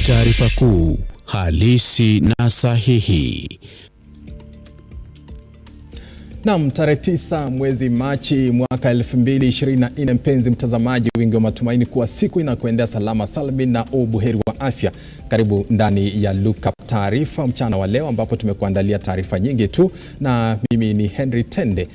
Taarifa kuu, halisi na sahihi. Naam, tarehe 9 mwezi Machi mwaka 2024, mpenzi mtazamaji, wingi wa matumaini kuwa siku inakwendea salama salmin na ubuheri wa afya. Karibu ndani ya Lookuptv taarifa mchana wa leo, ambapo tumekuandalia taarifa nyingi tu, na mimi ni Henry Tende.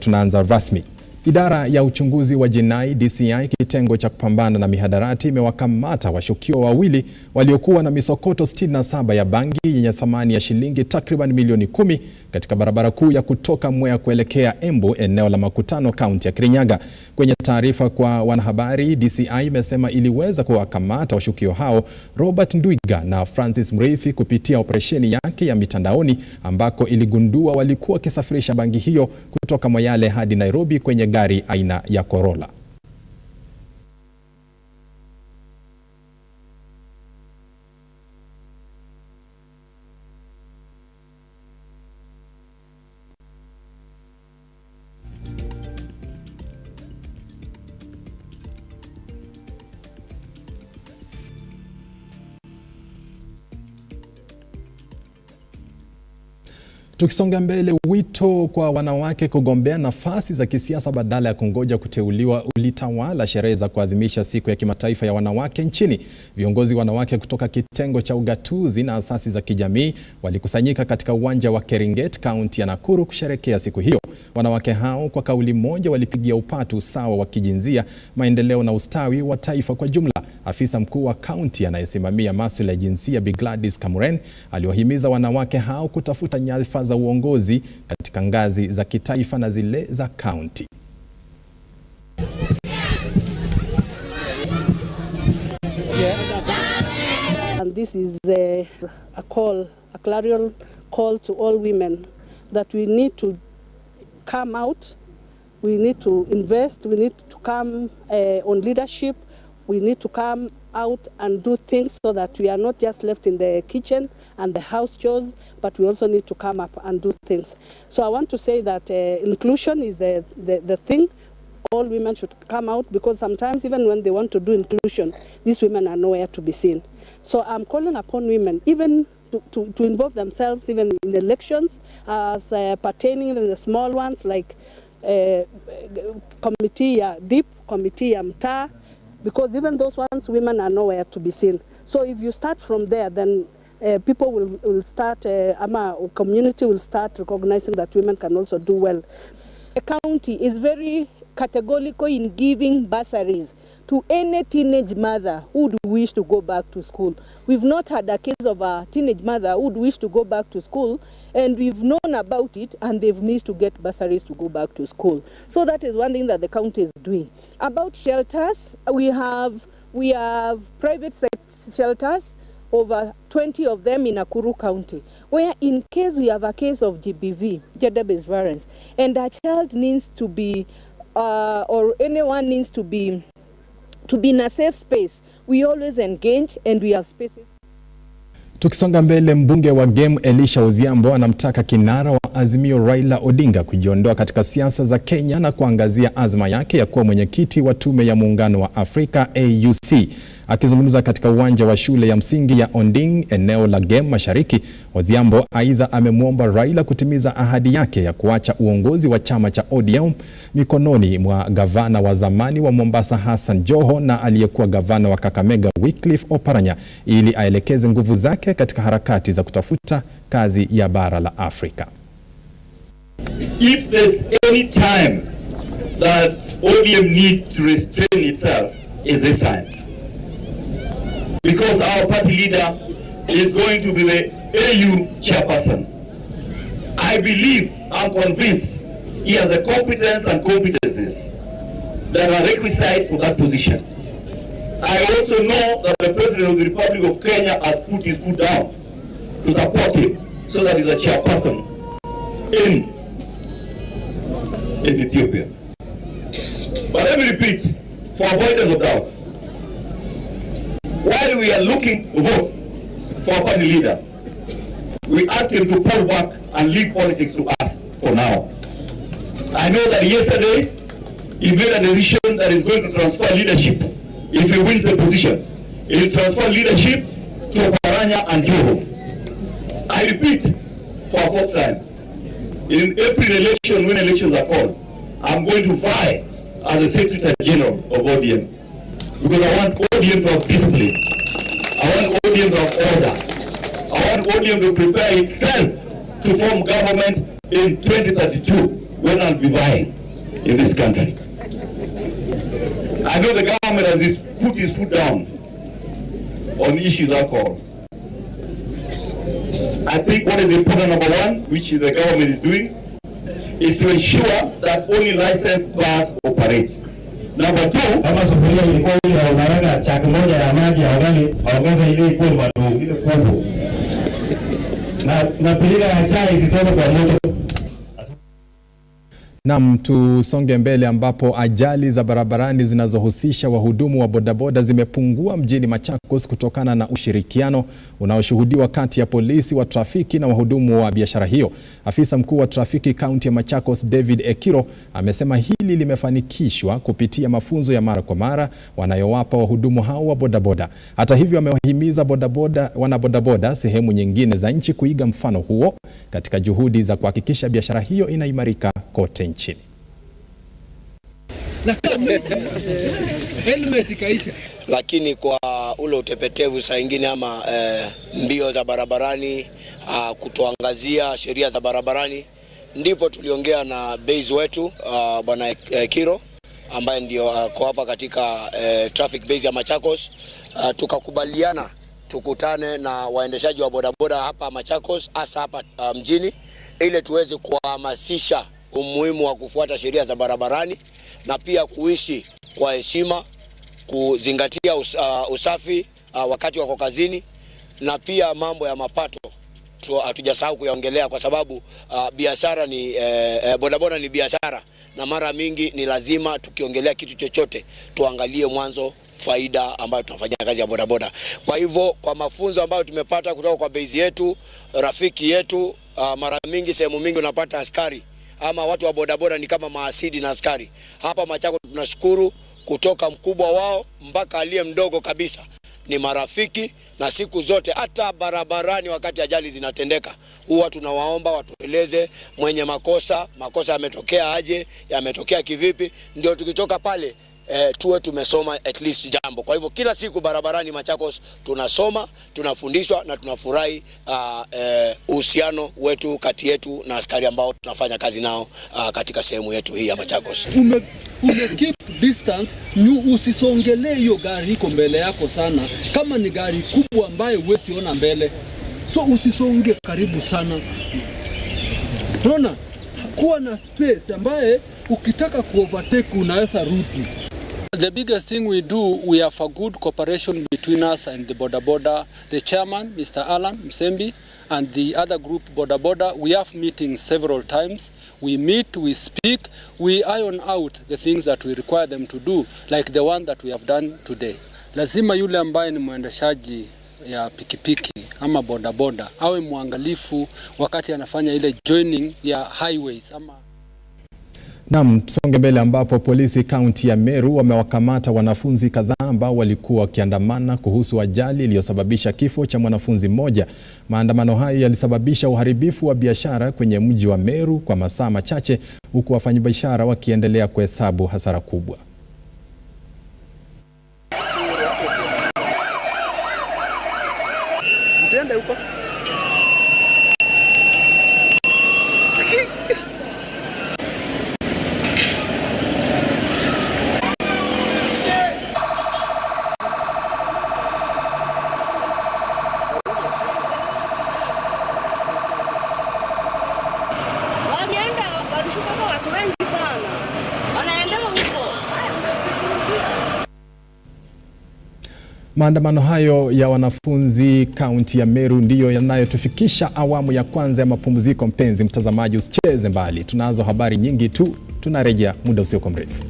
Tunaanza rasmi. Idara ya uchunguzi wa jinai DCI kitengo cha kupambana na mihadarati imewakamata washukiwa wawili waliokuwa na misokoto 67 ya bangi yenye thamani ya shilingi takriban milioni 10 katika barabara kuu ya kutoka Mwea kuelekea Embu, eneo la Makutano, kaunti ya Kirinyaga. Kwenye taarifa kwa wanahabari, DCI imesema iliweza kuwakamata washukiwa hao Robert Ndwiga na Francis Mreithi kupitia operesheni yake ya mitandaoni, ambako iligundua walikuwa wakisafirisha bangi hiyo kutoka Moyale hadi Nairobi kwenye gari aina ya Corolla. Tukisonga mbele, wito kwa wanawake kugombea nafasi za kisiasa badala ya kungoja kuteuliwa ulitawala sherehe za kuadhimisha siku ya kimataifa ya wanawake nchini. Viongozi wanawake kutoka kitengo cha ugatuzi na asasi za kijamii walikusanyika katika uwanja wa Keringet, kaunti ya Nakuru kusherekea siku hiyo. Wanawake hao kwa kauli moja walipigia upatu usawa wa kijinsia, maendeleo na ustawi wa taifa kwa jumla. Afisa mkuu wa kaunti anayesimamia masuala ya jinsia Bi Gladys Kamuren aliwahimiza wanawake hao kutafuta nyadhifa za uongozi katika ngazi za kitaifa na zile za kaunti. And this is a clarion call to all women that we need to come out, we need to invest, we need to come on leadership. We need to come out and do things so that we are not just left in the kitchen and the house chores, but we also need to come up and do things. So I want to say that inclusion is the thing. All women should come out, because sometimes even when they want to do inclusion, these women are nowhere to be seen. So I'm calling upon women even to involve themselves even in elections, as pertaining in the small ones like committee ya deep, committee ya mtaa, because even those ones, women are nowhere to be seen. So if you start from there, then people will start, community will start recognizing that women can also do well. The county is very categorical in giving bursaries to any teenage mother who would wish to go back to school. We've not had a case of a teenage mother who would wish to go back to school, and we've known about it, and they've missed to get bursaries to go back to school. So that is one thing that the county is doing. About shelters, we have private shelters, over 20 of them in Nakuru County, where in case we have a case of GBV, gender-based violence, and a child needs to be or anyone needs to be in a safe space, we always engage and we have spaces. Tukisonga mbele, mbunge wa Game Elisha Odhiambo anamtaka kinara wa Azimio Raila Odinga kujiondoa katika siasa za Kenya na kuangazia azma yake ya kuwa mwenyekiti wa tume ya muungano wa Afrika AUC. Akizungumza katika uwanja wa shule ya msingi ya Onding, eneo la Game Mashariki, Odhiambo aidha amemwomba Raila kutimiza ahadi yake ya kuacha uongozi wa chama cha ODM mikononi mwa gavana wa zamani wa Mombasa Hassan Joho na aliyekuwa gavana wa Kakamega Wycliffe Oparanya, ili aelekeze nguvu zake katika harakati za kutafuta kazi ya bara la Afrika. If there's any time that ODM need to restrain itself, is this time. Because our party leader is going to be the AU chairperson. I believe, I'm convinced, he has the competence and competencies that are requisite for that position. I also know that the President of the Republic of Kenya has put his foot down to support him, so that he's a chairperson in Ethiopia. But let me repeat, for avoidance of doubt, while we are looking votes for our party leader, we ask him to pull back and leave politics to us for now. I know that yesterday he made a decision that is going to transfer leadership if he wins the position It will transfer leadership to Paranya and Joho. I repeat for a fourth time. In April election, when elections are called, I'm going to vie as the Secretary General of ODM. Because I want ODM to have discipline. I want ODM to have order. I want ODM to prepare itself to form government in 2032, when I'll be vying in this country. I know the government has put his foot down on issues I call. I think what is important, number one, which the government is doing, is to ensure that only licensed bars operate. Number two, kama sufuria ilikuwa ile unaweka chaki moja ya maji ya ugali, ongeza ile ikuwe madogo, ile kubwa. Na pilika ya chai zitoke kwa moto. Naam, tusonge mbele ambapo ajali za barabarani zinazohusisha wahudumu wa bodaboda zimepungua mjini Machakos kutokana na ushirikiano unaoshuhudiwa kati ya polisi wa trafiki na wahudumu wa biashara hiyo. Afisa mkuu wa trafiki kaunti ya Machakos David Ekiro amesema hili limefanikishwa kupitia mafunzo ya mara kwa mara wanayowapa wahudumu hao wa bodaboda. Hata hivyo amewahimiza wanabodaboda sehemu nyingine za nchi kuiga mfano huo katika juhudi za kuhakikisha biashara hiyo inaimarika kote nchini. Lakini kwa ule utepetevu saa ingine ama mbio za barabarani, kutoangazia sheria za barabarani, ndipo tuliongea na base wetu bwana Kiro ambaye ndio kwa hapa katika traffic base ya Machakos. Tukakubaliana tukutane na waendeshaji wa bodaboda hapa Machakos, hasa hapa mjini, ili tuweze kuhamasisha umuhimu wa kufuata sheria za barabarani na pia kuishi kwa heshima, kuzingatia usafi wakati wako kazini, na pia mambo ya mapato hatujasahau kuyaongelea, kwa sababu biashara ni bodaboda ni biashara, na mara mingi ni lazima tukiongelea kitu chochote tuangalie mwanzo faida ambayo tunafanya kazi ya bodaboda. Kwa hivyo kwa mafunzo ambayo tumepata kutoka kwa base yetu, rafiki yetu, mara mingi sehemu mingi unapata askari ama watu wa bodaboda ni kama maasidi na askari. Hapa Machakos tunashukuru, kutoka mkubwa wao mpaka aliye mdogo kabisa ni marafiki, na siku zote hata barabarani wakati ajali zinatendeka huwa tunawaomba watueleze mwenye makosa yametokea aje, yametokea kivipi, ndio tukitoka pale tuwe tumesoma at least jambo. Kwa hivyo kila siku barabarani Machakos tunasoma, tunafundishwa na tunafurahi uhusiano wetu kati yetu na askari ambao tunafanya kazi nao katika sehemu yetu hii ya Machakos. Keep distance, usisongelee hiyo gari iko mbele yako sana. Kama ni gari kubwa ambayo huwezi ona mbele, so usisonge karibu sana. Unaona? Kuwa na space ambaye ukitaka kuovertake unaweza ruti. The biggest thing we do, we have a good cooperation between us and the boda, the chairman, Mr. Alan Msembi, and the other group boda. We have meetings several times. We meet, we speak, we iron out the things that we require them to do, like the one that we have done today. Lazima yule ambaye ni mwendeshaji ya pikipiki ama boda awe muangalifu wakati anafanya ile joining ya highways ama. Naam, tusonge mbele ambapo polisi kaunti ya Meru wamewakamata wanafunzi kadhaa ambao walikuwa wakiandamana kuhusu ajali iliyosababisha kifo cha mwanafunzi mmoja. Maandamano hayo yalisababisha uharibifu wa biashara kwenye mji wa Meru kwa masaa machache, huku wafanyabiashara wakiendelea kuhesabu hasara kubwa. Msiende huko. Maandamano hayo ya wanafunzi kaunti ya Meru ndiyo yanayotufikisha awamu ya kwanza ya mapumziko. Mpenzi mtazamaji, usicheze mbali, tunazo habari nyingi tu, tunarejea muda usiokuwa mrefu.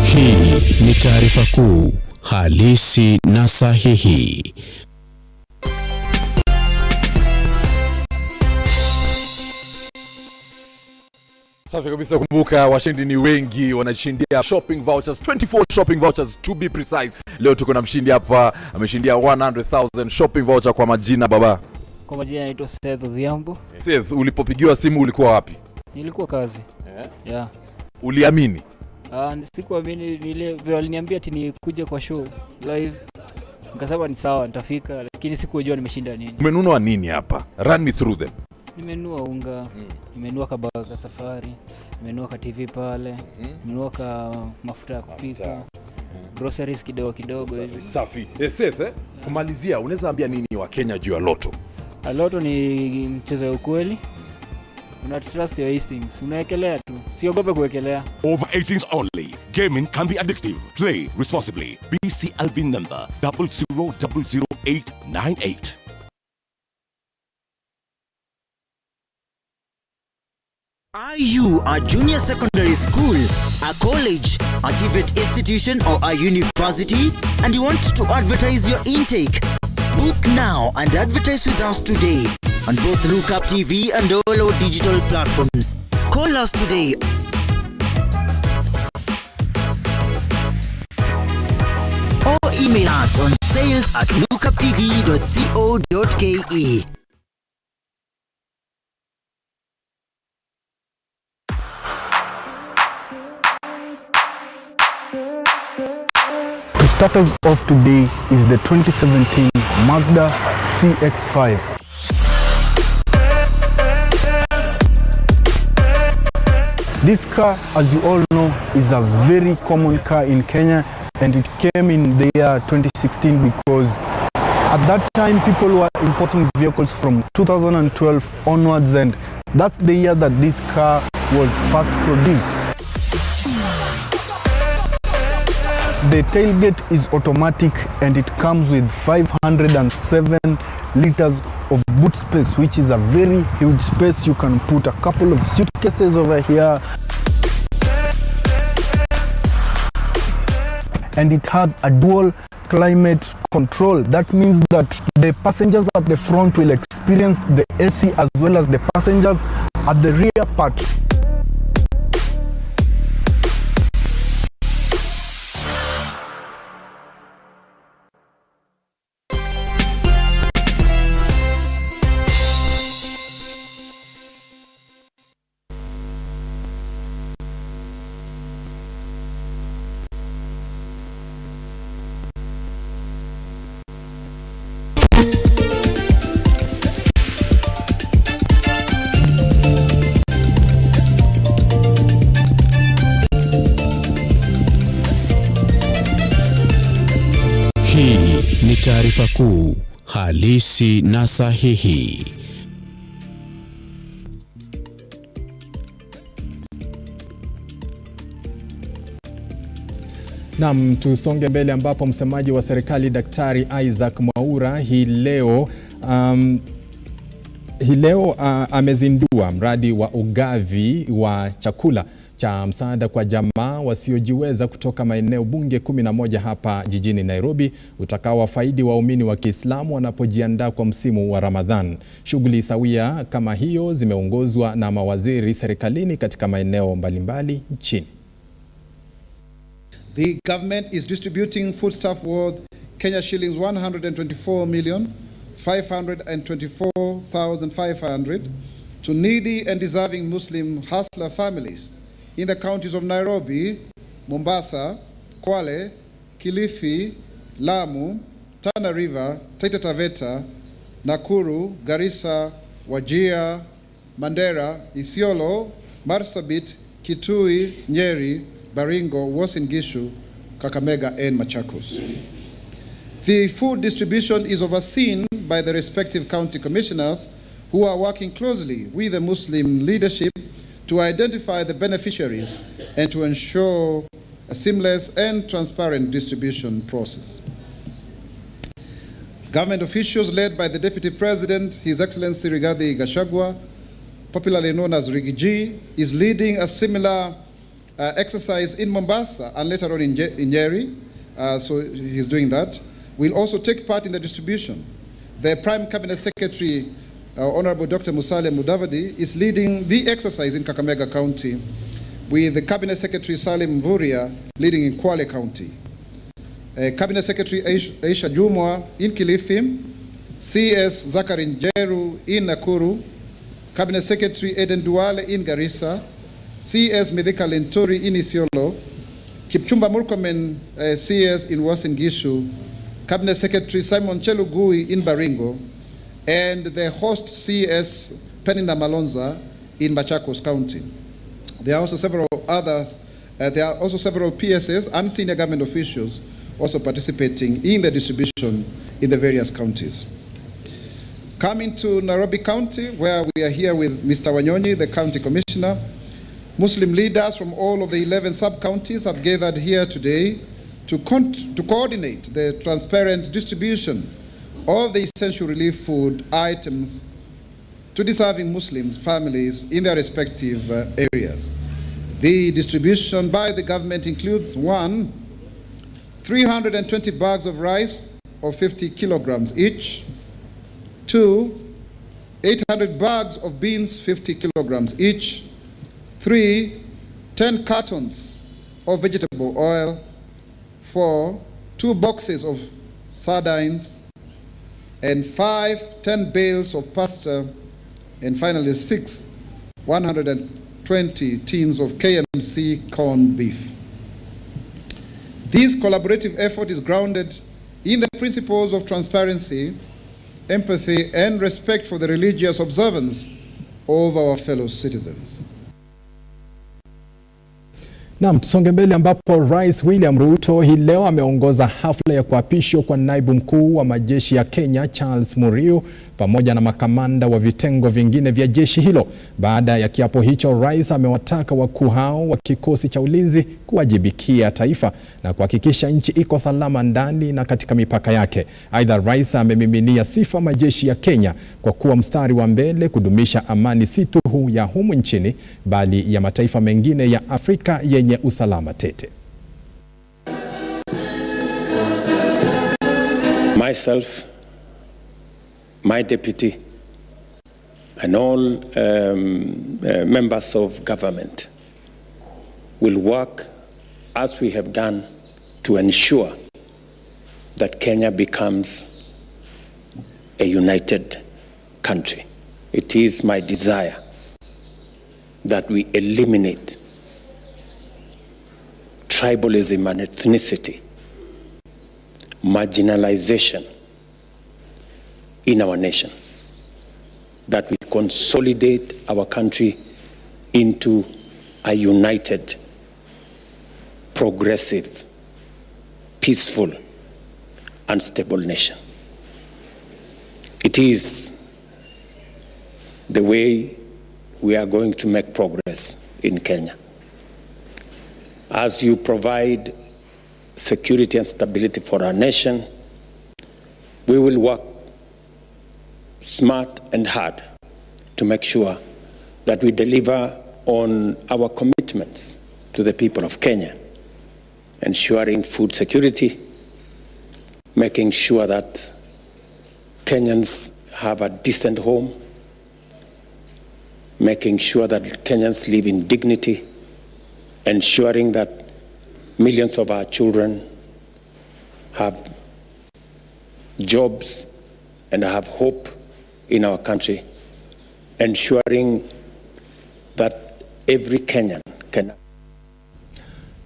Hii ni taarifa kuu halisi na sahihi. Safi kabisa. Kumbuka washindi ni wengi, wanashindia shopping vouchers, 24 shopping vouchers to be precise. Leo tuko na mshindi hapa, ameshindia 100,000 shopping voucher. Kwa majina baba? Kwa majina naitwa Seth Odhiambo. Seth, ulipopigiwa simu ulikuwa wapi? Nilikuwa kazi. Yeah. Uliamini? Sikuamini, vile waliniambia ati nikuje kwa show live. Nikasema ni sawa, nitafika, lakini sikujua nimeshinda nini. Umenunua nini hapa? Run me through them. Nimenunua unga, nimenunua kabaga safari, nimenunua ka TV pale, nimenunua ka mafuta ya kupika, groceries kidogo hivi. Safi. Seth, kumalizia unaweza ambia nini wa Kenya juu ya Loto? Loto ni mchezo wa ukweli. Unatrust your instincts. Unaekelea tu. Siogope kuekelea. Over 18s only. Gaming can be addictive. Play responsibly. BCLB number 000898. Are you a junior secondary school, a college, a TVET institution or a university and you want to advertise your intake? Book now and advertise with us today on both Lookuptv and all our digital platforms. Call us today or email us on sales@lookuptv.co.ke. The status of today is the 2017 Mazda CX-5. This car, as you all know, is a very common car in Kenya, and it came in the year 2016 because at that time people were importing vehicles from 2012 onwards, and that's the year that this car was first produced. The tailgate is automatic and it comes with 507 liters of boot space, which is a very huge space. You can put a couple of suitcases over here. And it has a dual climate control. That means that the passengers at the front will experience the AC as well as the passengers at the rear part. Hii ni taarifa kuu, halisi na sahihi. Naam, tusonge mbele ambapo msemaji wa serikali Daktari Isaac Mwaura hii leo amezindua mradi wa ugavi wa chakula cha msaada kwa jamaa wasiojiweza kutoka maeneo bunge 11 hapa jijini Nairobi, utakaowafaidi waumini wa Kiislamu wanapojiandaa kwa msimu wa Ramadhan. Shughuli sawia kama hiyo zimeongozwa na mawaziri serikalini katika maeneo mbalimbali nchini. The government is distributing foodstuff worth Kenya shillings 124,524,500 to needy and deserving Muslim hustler families in the counties of Nairobi, Mombasa, Kwale, Kilifi, Lamu, Tana River, Taita Taveta, Nakuru, Garissa, Wajir, Mandera, Isiolo, Marsabit, Kitui, Nyeri, Baringo, Uasin Gishu, Kakamega and Machakos. The food distribution is overseen by the respective county commissioners who are working closely with the Muslim leadership to identify the beneficiaries and to ensure a seamless and transparent distribution process. Government officials led by the Deputy President, His Excellency Rigathi Gachagua, popularly known as Riggy G, is leading a similar exercise in Mombasa and later on in Nyeri, so he's doing that. We'll also take part in the distribution. The Prime Cabinet Secretary Honorable Dr. Musalia Mudavadi, is leading the exercise in Kakamega County, with the Cabinet Secretary Salim Mvuria leading in Kwale County. Cabinet Secretary Aisha Jumwa in Kilifi, CS Zakarin Jeru in Nakuru, Cabinet Secretary Eden Duale in Garissa, CS Medika Lenturi in Isiolo, Kipchumba Murkomen CS in Uasin Gishu, Cabinet Secretary Simon Chelugui in Baringo, and the host CS Peninda Malonza in Machakos County. There are also several others. There are also several PSS and senior government officials also participating in the distribution in the various counties. Coming to Nairobi County, where we are here with Mr. Wanyonyi, the county commissioner, Muslim leaders from all of the 11 sub-counties have gathered here today to coordinate the transparent distribution of the essential relief food items to deserving Muslim families in their respective areas. The distribution by the government includes 1, 320 bags of rice of 50 kilograms each, 2, 800 bags of beans 50 kilograms each, 3, 10 cartons of vegetable oil, 4, 2 boxes of sardines, and 5, 10 bales of pasta, and finally 6, 120 tins of KMC corned beef. This collaborative effort is grounded in the principles of transparency, empathy, and respect for the religious observance of our fellow citizens. Naam, tusonge mbele ambapo Rais William Ruto hii leo ameongoza hafla ya kuapishwa kwa naibu mkuu wa majeshi ya Kenya Charles Muriu pamoja na makamanda wa vitengo vingine vya jeshi hilo. Baada ya kiapo hicho, Rais amewataka wakuu hao wa kikosi cha ulinzi kuwajibikia taifa na kuhakikisha nchi iko salama ndani na katika mipaka yake. Aidha, Rais amemiminia sifa majeshi ya Kenya kwa kuwa mstari wa mbele kudumisha amani si tu ya humu nchini bali ya mataifa mengine ya Afrika yenye usalama tete. Myself, my deputy, and all members of government will work as we have done to ensure that Kenya becomes a united country. It is my desire that we eliminate tribalism and ethnicity, marginalization in our nation, that we consolidate our country into a united, progressive, peaceful, and stable nation. It is the way we are going to make progress in Kenya. As you provide security and stability for our nation, we will work smart and hard to make sure that we deliver on our commitments to the people of Kenya, ensuring food security, making sure that Kenyans have a decent home, making sure that Kenyans live in dignity, ensuring that millions of our children have jobs and have hope in our country, ensuring that every Kenyan can.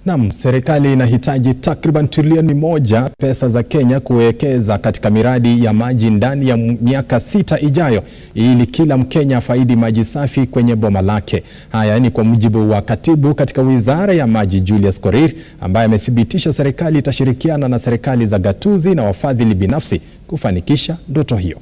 Naam, serikali inahitaji takriban trilioni 1 pesa za Kenya kuwekeza katika miradi ya maji ndani ya miaka 6 ijayo ili kila Mkenya afaidi maji safi kwenye boma lake. Haya ni kwa mujibu wa katibu katika Wizara ya Maji Julius Korir, ambaye amethibitisha serikali itashirikiana na serikali za gatuzi na wafadhili binafsi kufanikisha ndoto hiyo.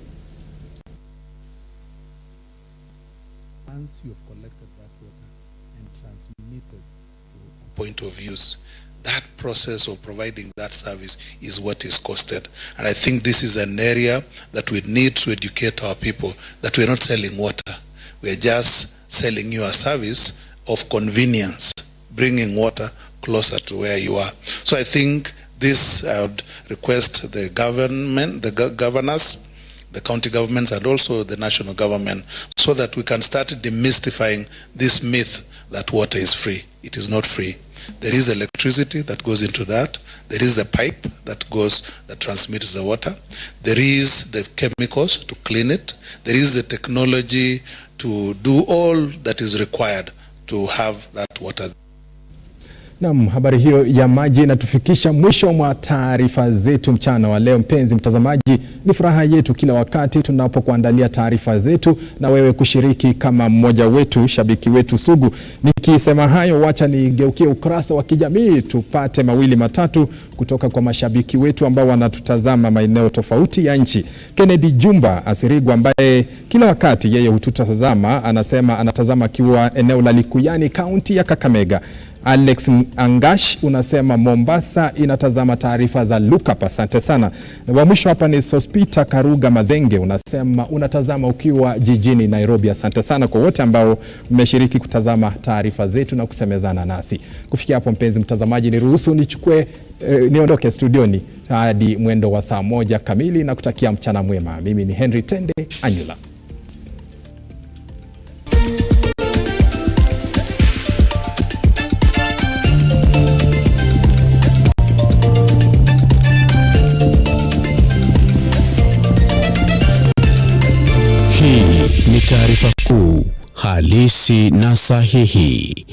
Point of use, that process of providing that service is what is costed. And I think this is an area that we need to educate our people that we're not selling water. We're just selling you a service of convenience, bringing water closer to where you are. So I think this, I would request the government, the governors the county governments and also the national government, so that we can start demystifying this myth that water is free. It is not free. There is electricity that goes into that. There is a pipe that transmits the water. There is the chemicals to clean it. There is the technology to do all that is required to have that water. Naam, habari hiyo ya maji inatufikisha mwisho mwa taarifa zetu mchana wa leo. Mpenzi mtazamaji, ni furaha yetu kila wakati tunapokuandalia taarifa zetu na wewe kushiriki kama mmoja wetu, shabiki wetu sugu. Nikisema hayo, wacha nigeukie ukurasa wa kijamii tupate mawili matatu kutoka kwa mashabiki wetu ambao wanatutazama maeneo tofauti ya nchi. Kennedy Jumba Asirigwa, ambaye kila wakati yeye hututazama, anasema anatazama akiwa eneo la Likuyani, kaunti ya Kakamega. Alex Angash unasema Mombasa inatazama taarifa za Lookuptv. Asante sana. Wa mwisho hapa ni Sospita Karuga Madhenge, unasema unatazama ukiwa jijini Nairobi. Asante sana kwa wote ambao mmeshiriki kutazama taarifa zetu na kusemezana nasi. Kufikia hapo, mpenzi mtazamaji, niruhusu niondoke studioni hadi mwendo wa saa 1 kamili na kutakia mchana mwema. Mimi ni Henry Tende Anyula. Hii ni taarifa kuu halisi na sahihi.